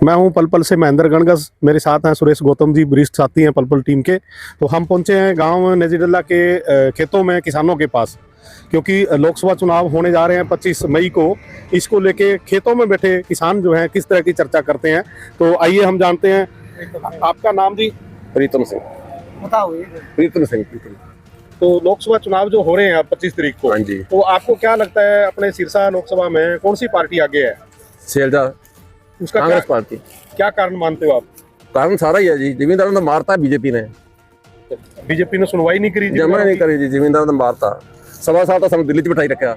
मैं हूं पल पल से महेंद्र गणगस। मेरे साथ हैं सुरेश गौतम जी, वरिष्ठ साथी हैं पल पल टीम के। तो हम पहुंचे हैं गांव नेजीडल्ला के खेतों में किसानों के पास, क्योंकि लोकसभा चुनाव होने जा रहे हैं 25 मई को। इसको लेके खेतों में बैठे किसान जो हैं किस तरह की चर्चा करते हैं, तो आइए हम जानते हैं। आपका नाम जी? प्रीतम सिंह। बताओ। प्रीतम सिंह। तो लोकसभा चुनाव जो हो रहे हैं 25 तारीख को, हाँ जी। तो आपको क्या लगता है अपने सिरसा लोकसभा में कौन सी पार्टी आगे है? शैलजा उसका कांग्रेस पार्टी। क्या कारण मानते हो आप? कारण सारा ही है जी, जमींदारों ने मारता है बीजेपी ने। बीजेपी ने सुनवाई नहीं करी, जमा नहीं करी जी, जमींदारों ने मारता। 1.25 साल तो दिल्ली च बिठाई रखा।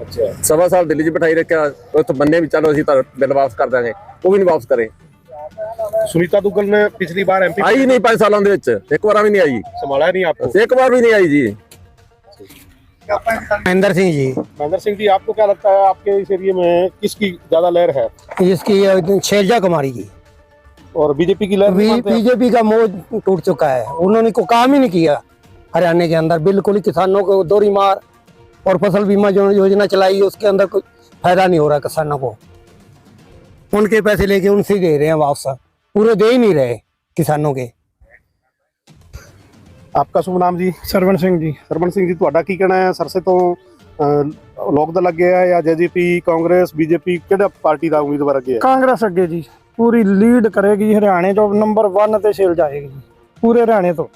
अच्छा, 1.25 साल दिल्ली च बिठाई रखा। तो बनने भी चलो असी तो बिल वापस कर देंगे, वो भी नहीं वापस करे। सुनीता दुग्गल ने पिछली बार एमपी आई नहीं 5 सालों के विच, एक बार भी नहीं आई। संभाला नहीं आपको? एक बार भी नहीं आई जी। महेंद्र सिंह जी। महेंद्र सिंह जी, आपको क्या लगता है आपके इस एरिया में किसकी ज्यादा लहर है? इसकी शैलजा कुमारी जी। और बीजेपी की लहर नहीं मानते आप? बीजेपी का मोह टूट चुका है, उन्होंने को काम ही नहीं किया हरियाणा के अंदर। बिल्कुल ही किसानों को दोहरी मार और फसल बीमा जो योजना चलाई है उसके अंदर कोई फायदा नहीं हो रहा किसानों को। उनके पैसे लेके उनसे दे रहे हैं वापस, पूरे दे ही नहीं रहे किसानों के। आपका शुभ नाम जी? सरवण सिंह जी। सरवण सिंह जी, ਤੁਹਾਡਾ ਕੀ ਕਹਿਣਾ ਹੈ? सरसे तो ਲੋਕ ਦਲ ਅੱਗੇ ਹੈ ਜਾਂ जेजेपी कांग्रेस बीजेपी ਕਿਹੜਾ ਪਾਰਟੀ ਦਾ ਉਮੀਦਵਾਰ ਅੱਗੇ ਹੈ? ਕਾਂਗਰਸ ਅੱਗੇ ਜੀ ਪੂਰੀ ਲੀਡ ਕਰੇਗੀ, ਹਰਿਆਣੇ ਤੋਂ ਨੰਬਰ 1 ਤੇ ਛੇਲ ਜਾਏਗੀ ਜੀ ਪੂਰੇ ਹਰਿਆਣੇ ਤੋਂ।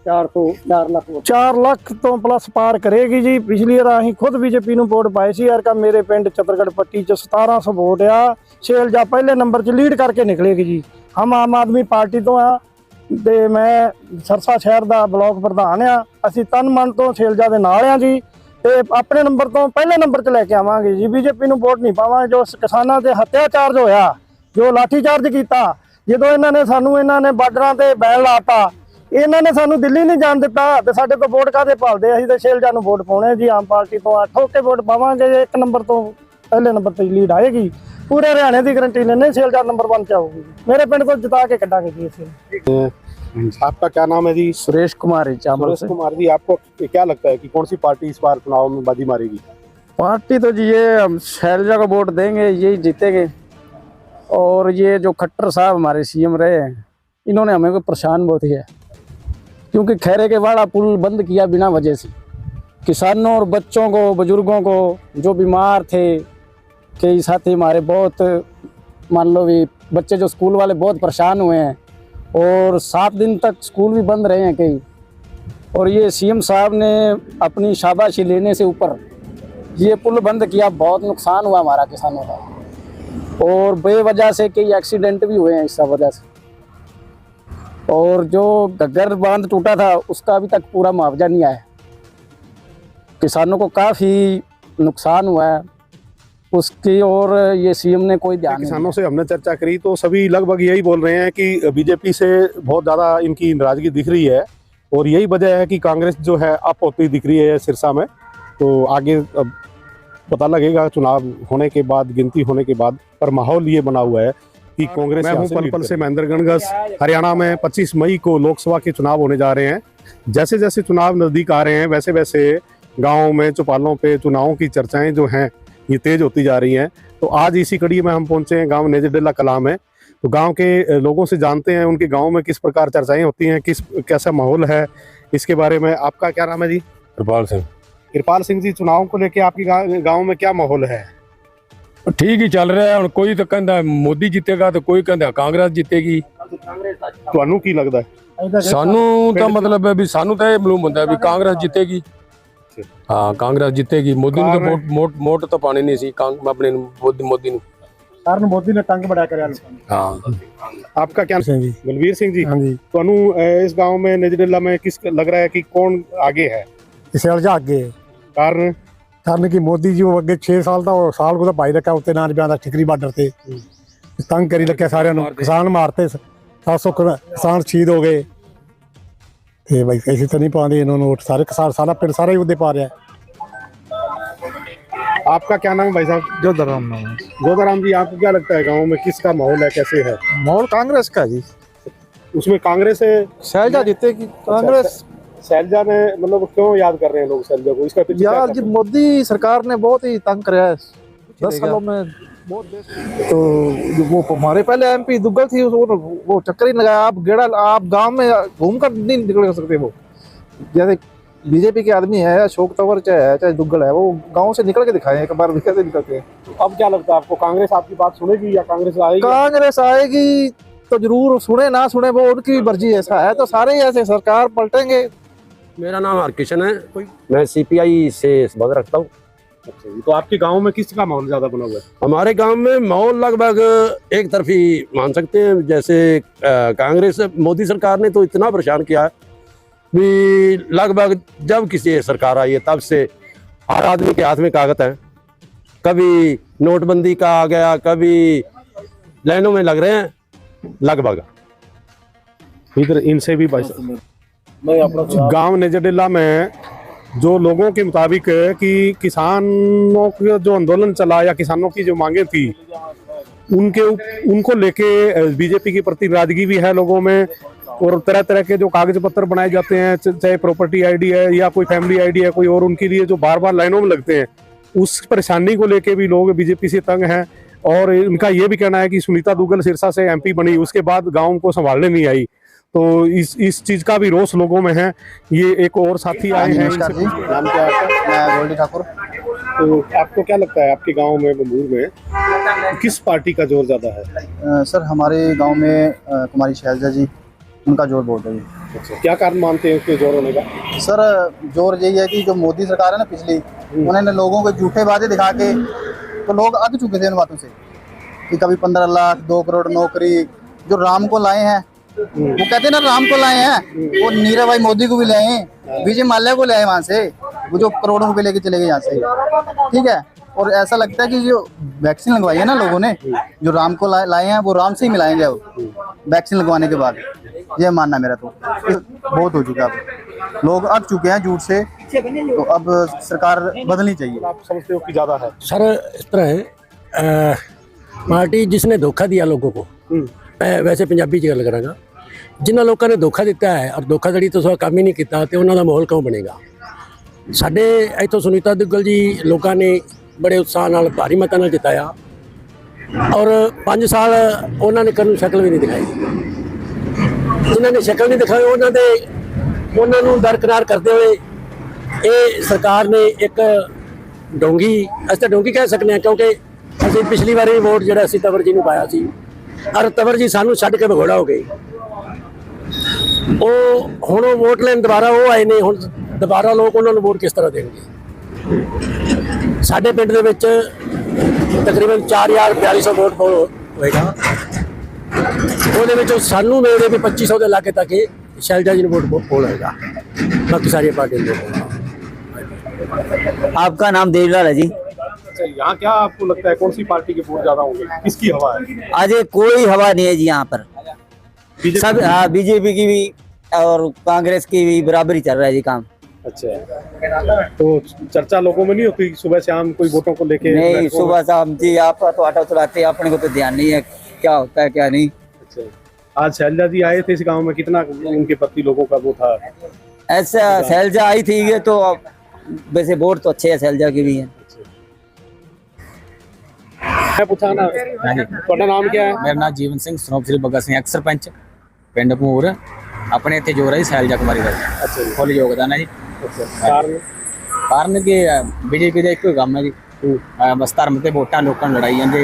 4 ਲੱਖ ਤੋਂ ਪਲੱਸ ਪਾਰ ਕਰੇਗੀ ਜੀ। ਪਿਛਲੀ ਵਾਰ ਅਸੀਂ ਖੁਦ ਬੀਜੇਪੀ ਨੂੰ ਵੋਟ ਪਾਏ ਸੀ ਯਾਰ, ਮੇਰੇ ਪਿੰਡ ਚਤਰਗੜ੍ਹ ਪੱਟੀ ਚ 1700 ਵੋਟ ਆ। ਛੇਲਜਾ ਪਹਿਲੇ ਨੰਬਰ 'ਚ ਲੀਡ ਕਰਕੇ ਨਿਕਲੇਗੀ ਜੀ। ਹਮ ਆਮ ਆਦਮੀ ਪਾਰਟੀ ਤੋਂ ਆ ਤੇ ਮੈਂ ਸਰਸਾ ਸ਼ਹਿਰ ਦਾ ਬਲਾਕ ਪ੍ਰਧਾਨ ਆ। ਅਸੀਂ ਤਨ ਮਨ ਤੋਂ ਛੇਲਜਾ ਦੇ ਨਾਲ ਆ ਜੀ, ਤੇ ਆਪਣੇ ਨੰਬਰ ਤੋਂ ਪਹਿਲੇ ਨੰਬਰ 'ਚ ਲੈ ਕੇ ਆਵਾਂਗੇ ਜੀ। ਬੀਜੇਪੀ ਨੂੰ ਵੋਟ ਨਹੀਂ ਪਾਵਾਂਗੇ। ਜੋ ਕਿਸਾਨਾਂ ਤੇ ਹੱਤਿਆਚਾਰਜ ਹੋਇਆ, ਜੋ ਲਾਠੀ ਚਾਰਜ ਕੀਤਾ, ਜਦੋਂ ਇਹਨਾਂ ਨੇ ਬਾਰਡਰਾਂ ਤੇ ਬੈਨ ਲਾਤਾ, ਇਹਨਾਂ ਨੇ ਸਾਨੂੰ ਦਿੱਲੀ ਨਹੀਂ ਜਾਣ ਦਿੱਤਾ, ਤੇ ਸਾਡੇ ਤੋਂ ਵੋਟ ਕਾਹਦੇ ਭਾਲਦੇ? ਅਸੀਂ ਤੇ ਛੇਲਜਾ ਨੂੰ ਵੋਟ ਪਾਉਣੇ ਜੀ। ਆਮ ਪਾਰਟੀ ਤੋਂ ਠੋਕ ਕੇ ਵੋਟ ਪਾਵਾਂਗੇ। 1 ਨੰਬਰ ਤੋਂ ਪਹਿਲੇ ਨੰਬਰ ਤੇ ਲੀਡ ਆਏਗੀ। पूरे हरियाणा की गारंटी लेने छेलजा नंबर 1 पे आऊगी। मेरे पिंड को जिता के कटांगे जी इसे। आपका क्या नाम है जी? सुरेश कुमार सुरेश कुमार जी, आपको क्या लगता है कि कौन सी पार्टी इस बार चुनाव में बाजी मारेगी? पार्टी तो जी ये हम शैलजा को वोट देंगे, यही जीतेंगे। और ये जो खट्टर साहब हमारे सीएम रहे हैं, इन्होंने हमें को परेशान बहुत किया, क्योंकि खैरे के वाड़ा पुल बंद किया बिना वजह से। किसानों और बच्चों को, बुजुर्गों को, जो बीमार थे, कई साथी हमारे बहुत, मान लो भी बच्चे जो स्कूल वाले बहुत परेशान हुए हैं, और 7 दिन तक स्कूल भी बंद रहे हैं कई। और ये सीएम साहब ने अपनी शाबाशी लेने से ऊपर ये पुल बंद किया, बहुत नुकसान हुआ हमारा किसानों का, और बेवजह से कई एक्सीडेंट भी हुए हैं इस वजह से। और जो घग्गर बांध टूटा था उसका अभी तक पूरा मुआवजा नहीं आया। किसानों को काफ़ी नुकसान हुआ है उसकी, और ये सीएम ने कोई ध्यान नहीं। किसानों से हमने चर्चा करी तो सभी लगभग यही बोल रहे हैं कि बीजेपी से बहुत ज़्यादा इनकी नाराजगी दिख रही है, और यही वजह है कि कांग्रेस जो है अप होती दिख रही है सिरसा में। तो आगे अब पता लगेगा चुनाव होने के बाद, गिनती होने के बाद, पर माहौल ये बना हुआ है कि कांग्रेस। मैं हूँ पल पल से महेंद्र गणगस। हरियाणा में 25 मई को लोकसभा के चुनाव होने जा रहे हैं। जैसे जैसे चुनाव नज़दीक आ रहे हैं वैसे वैसे गाँव में चौपालों पे चुनावों की चर्चाएँ जो हैं ये तेज होती जा रही हैं। तो आज इसी कड़ी में हम पहुंचे हैं गांव नेजीडल्ला कलां में। तो गांव के लोगों से जानते हैं उनके गांव में किस प्रकार चर्चाएं होती हैं, कैसा माहौल है, इसके बारे में। आपका क्या नाम है जी? कृपाल सिंह। कृपाल सिंह जी, चुनाव को लेके आपके गांव में क्या माहौल है? ठीक ही चल रहा है। कोई तो कहता मोदी जीतेगा तो कोई कहता कांग्रेस जीतेगी। ਤੁਹਾਨੂੰ ਕੀ ਲੱਗਦਾ ਹੈ? सानू तो मतलब है भी सानू तो ये मालूम होता है भी कांग्रेस जीतेगी। हाँ, कांग्रेस जीतेगी। मोदी ने तो वोट तो पाने नहीं सी अपने मोदी ने। कारण मोदी ने तंग बड़ा कर। हाँ, आपका क्या? बलवीर सिंह जी। हाँ जी। ਤੁਹਾਨੂੰ इस गांव में नेजीडल्ला में किस लग रहा है कि कौन आगे है? छेलजा अगे कारण कि मोदी जी वो अगे 6 साल का साल को भाई रखा उत्ते ना जाता ठिकरी बार्डर से तंग करी रखे सारे किसान मारते 700 किसान शहीद हो गए। ਤੇ ਭਾਈ ਐਸੀ ਤਾਂ नहीं पाते इन्होंने वोट। सारे किसान सारा पिंड सारा ही उदे पा रहा है। आपका क्या नाम है भाई साहब? जोधराम नाम है। जोधाराम जी, आपको क्या लगता है गांव में किसका माहौल है, कैसे है माहौल? कांग्रेस का जी। उसमें कांग्रेस है। शैलजा जीतेगी कांग्रेस। शैलजा ने मतलब क्यों याद कर रहे हैं लोग शैलजा को? इसका पीछे यार जी मोदी सरकार ने बहुत ही तंग कराया है 10 सालों में बहुत तो वो हमारे पहले एमपी दुग्गल थी, वो चक्कर ही लगाया। आप गेड़ा आप गांव में घूम कर नहीं निकल सकते। वो जैसे बीजेपी के आदमी है, अशोक तंवर चाहे दुग्गल है, वो गांव से निकल के दिखाए एक बार, कैसे निकलते हैं। अब क्या लगता है आपको, कांग्रेस आपकी बात सुनेगी या कांग्रेस आएगी? कांग्रेस आएगी तो जरूर, सुने ना सुने वो उनकी मर्जी। ऐसा है तो सारे ही ऐसे सरकार पलटेंगे। मेरा नाम हरकिशन है, मैं सीपीआई से संबंध रखता हूँ। अच्छा जी, तो आपके गांव में किसका माहौल ज्यादा बना हुआ है? हमारे गांव में माहौल लगभग एक तरफी मान सकते हैं। जैसे कांग्रेस, मोदी सरकार ने तो इतना परेशान किया है भी लगभग जब किसी सरकार आई है तब से हर आदमी के हाथ में कागज है। कभी नोटबंदी का आ गया, कभी लाइनों में लग रहे हैं लगभग। इधर इनसे भी गांव नेजरडेला में जो लोगों के मुताबिक है कि किसानों का जो आंदोलन चला या किसानों की जो मांगे थी उनको लेके बीजेपी की प्रति नाराजगी भी है लोगों में। और तरह तरह के जो कागज पत्र बनाए जाते हैं, चाहे प्रॉपर्टी आईडी है या कोई फैमिली आईडी है कोई और, उनके लिए जो बार बार लाइनों में लगते हैं, उस परेशानी को लेके भी लोग बीजेपी से तंग हैं। और इनका ये भी कहना है कि सुनीता दुग्गल सिरसा से एमपी बनी, उसके बाद गाँव को संभालने नहीं आई, तो इस चीज का भी रोष लोगों में है। ये एक और साथी आए हैं। नमस्कार जी, नाम क्या है आपका? मैं गोल्डी ठाकुर। तो आपको क्या लगता है आपके गांव में बंबूर में किस पार्टी का जोर ज्यादा है? सर हमारे गांव में कुमारी शैलजा जी, उनका जोर बहुत है जी। अच्छा, क्या कारण मानते हैं उसके जोर होने का? सर जोर यही है कि जो मोदी सरकार है ना पिछली, उन्होंने लोगों को झूठे वादे दिखा के, तो लोग अग चुके थे उन बातों से कि कभी 15 लाख 2 करोड़ नौकरी। जो राम को लाए हैं, वो कहते हैं ना राम को लाए हैं, वो नीरव भाई मोदी को भी लाए हैं, विजय माल्या को लाए वहां से, वो जो करोड़ों रुपए लेके चले गए यहाँ से। ठीक है, और ऐसा लगता है कि जो वैक्सीन लगवाई है ना लोगों ने, जो राम को लाए हैं वो राम से ही मिलाएंगे वैक्सीन लगवाने के बाद। ये मानना मेरा। तो बहुत हो चुका है, लोग अग चुके हैं झूठ से, तो अब सरकार बदलनी चाहिए। आप समझते हो कि ज्यादा है? सर इस तरह है, पार्टी जिसने धोखा दिया लोगों को, वैसे पंजाबी च गल करांगा, जिन्होंने लोगों ने धोखा दिता है और धोखाधड़ी तो सब काम ही नहीं किया, तो उन्होंने माहौल क्यों बनेगा? साडे इत्थों सुनीता दुग्गल जी लोगों ने बड़े उत्साह नाल भारी मतां नाल जिताया और 5 साल उन्होंने कभी शक्ल भी नहीं दिखाई। जिन्होंने शक्ल नहीं दिखाई उन्होंने दरकिनार करते हुए ये सरकार ने एक डोंगी, अस तो डोंगी कह सकते हैं, क्योंकि असीं पिछली बारी वोट जिहड़ा असीं तंवर जी नूं पाया सी और तंवर जी सानूं छड्ड के भगोड़ा हो गए। हुण वोट लैन दोबारा वो आए ने, हुण दोबारा लोग उन्होंने वोट किस तरह देंगे? साडे पिंड दे विच तकरीबन 4400 वोट होएगा, ਉਹਦੇ ਵਿੱਚ ਸਾਨੂੰ ਮੇਰੇ ਵੀ 2500 ਦੇ ਲਾਗੇ ਤੱਕ शैलजा जी ने वोट पोल होएगा, बाकी सारी पार्टी ने। आपका नाम देवलाल है जी। अच्छा, यहाँ क्या आपको लगता है कौन सी पार्टी के वोट ज्यादा होंगे, किसकी हवा है? आज कोई हवा नहीं है जी यहाँ पर, सब बीजेपी की भी और कांग्रेस की भी बराबर ही चल रहा है जी काम। अच्छा, तो चर्चा लोगों में नहीं होती सुबह शाम कोई वोटों को लेके? नहीं, सुबह शाम जी आप तो ऑटो चलाते हैं, अपने को तो ध्यान नहीं है क्या होता है क्या नहीं। अच्छा, आज शैलजा जी आए थे इस गांव में, कितना उनके प्रति लोगों का वो था? ऐसा शैलजा आई थी ये तो, वैसे वोट तो अच्छे है शैलजा की भी है। मैं पूछा ना, ਤੁਹਾਡਾ ਨਾਮ क्या है? मेरा नाम जीवन सिंह, सनोप श्री बग्गा सिंह, एक्स सरपंच पिंड भूर। अपने इतने जोर है शैलजा कुमारी का। अच्छा, फुल योगदान है जी। कारण कि बीजेपी का एक काम है जी, बस धर्म से वोटा लोगों लड़ाई जाते।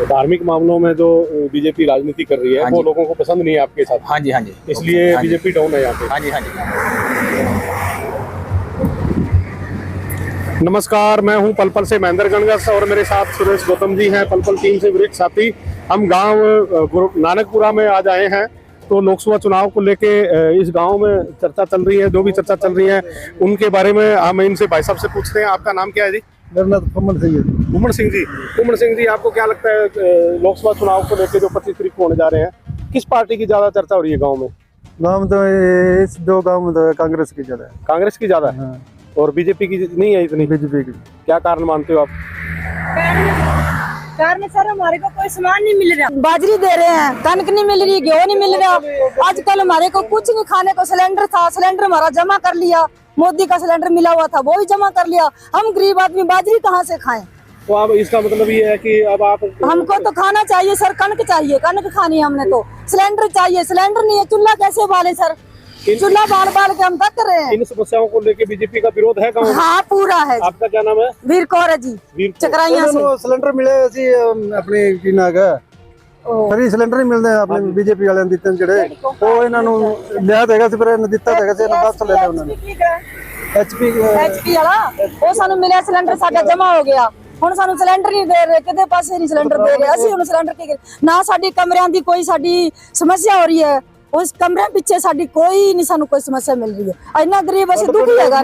धार्मिक मामलों में जो बीजेपी राजनीति कर रही है वो लोगों को पसंद नहीं है आपके साथ? हाँ जी, हाँ जी, इसलिए बीजेपी डाउन है यहाँ पे। हाँ जी, हाँ जी। नमस्कार, मैं हूं पलपल से महेंद्र गणगस और मेरे साथ सुरेश गौतम जी हैं, पलपल टीम से वरिष्ठ साथी। हम गांव नानकपुरा में आज आए हैं, तो लोकसभा चुनाव को लेके इस गांव में चर्चा चल रही है, जो भी चर्चा चल रही है उनके बारे में हम इनसे भाई साहब से पूछते हैं। आपका नाम क्या है जी? मेरा नाम फुम्मन सिंह है। फुम्मन सिंह जी, फुम्मन सिंह जी, आपको क्या लगता है लोकसभा चुनाव को लेके जो 25 तारीख को होने जा रहे हैं, किस पार्टी की ज्यादा चर्चा हो रही है गाँव में? गाँव में तो इस 2 गाँव में तो कांग्रेस की ज्यादा है। कांग्रेस की ज्यादा है और बीजेपी की नहीं है इतनी? बीजेपी की। क्या कारण मानते हो आप? कारण सर हमारे को कोई सामान नहीं मिल रहा, बाजरी दे रहे हैं, कनक नहीं मिल रही, गेहूं नहीं मिल रहा। आजकल हमारे को कुछ नहीं, खाने को सिलेंडर था, सिलेंडर हमारा जमा कर लिया, मोदी का सिलेंडर मिला हुआ था वो भी जमा कर लिया। हम गरीब आदमी बाजरी कहाँ से खाएं? तो अब इसका मतलब ये है कि अब आप हमको तो खाना चाहिए सर, कनक चाहिए, कनक खानी है हमने तो। सिलेंडर चाहिए, सिलेंडर नहीं है, चूल्हा कैसे बाले सर? चूल्हा बाल बाल के हम तक कर रहे हैं। इन समस्याओं को लेके बीजेपी का विरोध है गाँव में? हाँ पूरा है। आपका क्या नाम है? वीर कौर है जी, वीर कौर। चकराइया से। सिलेंडर मिले सी अपने की ना का फ्री सिलेंडर ही मिलते अपने बीजेपी वाले ਦਿੱਤੇ ਜਿਹੜੇ ਉਹ ਇਹਨਾਂ ਨੂੰ ਲਿਆ ਦੇਗਾ ਸੀ, ਪਰ ਇਹਨਾਂ ਦਿੱਤਾ ਦੇਗਾ ਸੀ, ਇਹਨਾਂ ਬਸ ਲੈ ਲਿਆ ਉਹਨਾਂ ਨੇ। ਐਚਪੀ ਵਾਲਾ ਉਹ ਸਾਨੂੰ ਮਿਲਿਆ ਸਿਲੰਡਰ, ਸਾਡਾ ਜਮਾ ਹੋ ਗਿਆ। ਹੁਣ ਸਾਨੂੰ ਸਿਲੰਡਰ ਨਹੀਂ ਦੇ ਰਹੇ, ਕਿਤੇ ਪਾਸੇ ਨਹੀਂ ਸਿਲੰਡਰ ਦੇ ਰਹੇ। ਅਸੀਂ ਹੁਣ ਸਿਲੰਡਰ ਕੀ ਨਾ, ਸਾਡੀ ਕਮਰਿਆਂ ਦੀ ਕੋਈ ਸਾਡੀ ਸਮੱਸਿਆ ਹੋ ਰਹੀ ਹੈ, ਉਸ ਕਮਰਿਆਂ ਪਿੱਛੇ ਸਾਡੀ ਕੋਈ ਨਹੀਂ, ਸਾਨੂੰ ਕੋਈ ਸਮੱਸਿਆ ਮਿਲ ਰਹੀ ਹੈ। ਇੰਨਾ ਗਰੀਬ ਅਸੀਂ ਦੁਖੀ ਹੈਗਾ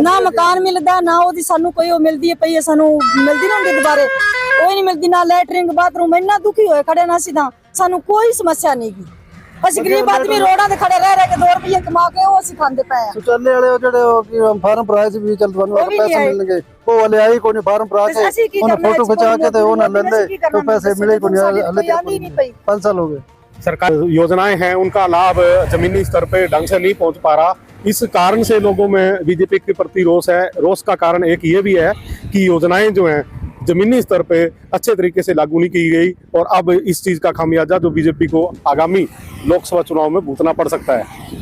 ਨਾ ਮਕਾਨ ਮਿਲਦਾ ਨਾ ਉਹਦੀ ਸਾਨੂੰ ਕੋਈ ਉਹ ਮਿਲਦੀ ਹੈ ਪਈ, ਸਾਨੂੰ ਮਿਲਦੀ ਨਾ ਹੁੰਦੀ ਦੁਬਾਰੇ, ਕੋਈ ਨਹੀਂ ਮਿਲਦੀ, ਨਾ ਲੈਟਰਿੰਗ ਬਾਥਰੂਮ। ਇੰਨਾ ਦੁਖੀ ਹੋਏ ਖੜੇ ਨਾ ਅਸੀਂ ਤਾਂ, ਸਾਨੂੰ ਕੋਈ ਸਮੱਸਿਆ ਨਹੀਂ ਗੀ। ਅਸੀਂ ਗਰੀਬ ਆਦਮੀ ਰੋਡਾਂ ਤੇ ਖੜੇ ਰਹਿ ਕੇ 2 ਰੁਪਏ ਕਮਾ ਕੇ ਉਹ ਅਸੀਂ ਖਾਂਦੇ ਪਏ ਆ। ਸੁਚਾਲੇ ਵਾਲੇ ਉਹ ਜਿਹੜੇ ਫਾਰਮ ਭਰਾਏ ਸੀ ਵੀ ਚੱਲ ਤੁਹਾਨੂੰ ਪੈਸੇ ਮਿਲਣਗੇ, ਉਹ ਵਾਲੇ ਆਈ ਕੋਈ ਨਹੀਂ ਫਾਰਮ ਭਰਾ ਕੇ ਉਹਨੇ ਫੋਟੋ ਖਿਚਾ ਕੇ ਤੇ ਉਹ ਨਾ ਲੈਂਦੇ तो पैसे मिले को नहीं, 5 साल हो गए। सरकार योजनाएं हैं उनका लाभ जमीनी स्तर पे ढंग से नहीं पहुंच पा रहा। इस कारण से लोगों में बीजेपी के प्रति रोष है। रोष का कारण एक ये भी है कि योजनाएं जो हैं जमीनी स्तर पे अच्छे तरीके से लागू नहीं की गई, और अब इस चीज का खामियाजा जो बीजेपी को आगामी लोकसभा चुनाव में भुगतना पड़ सकता है।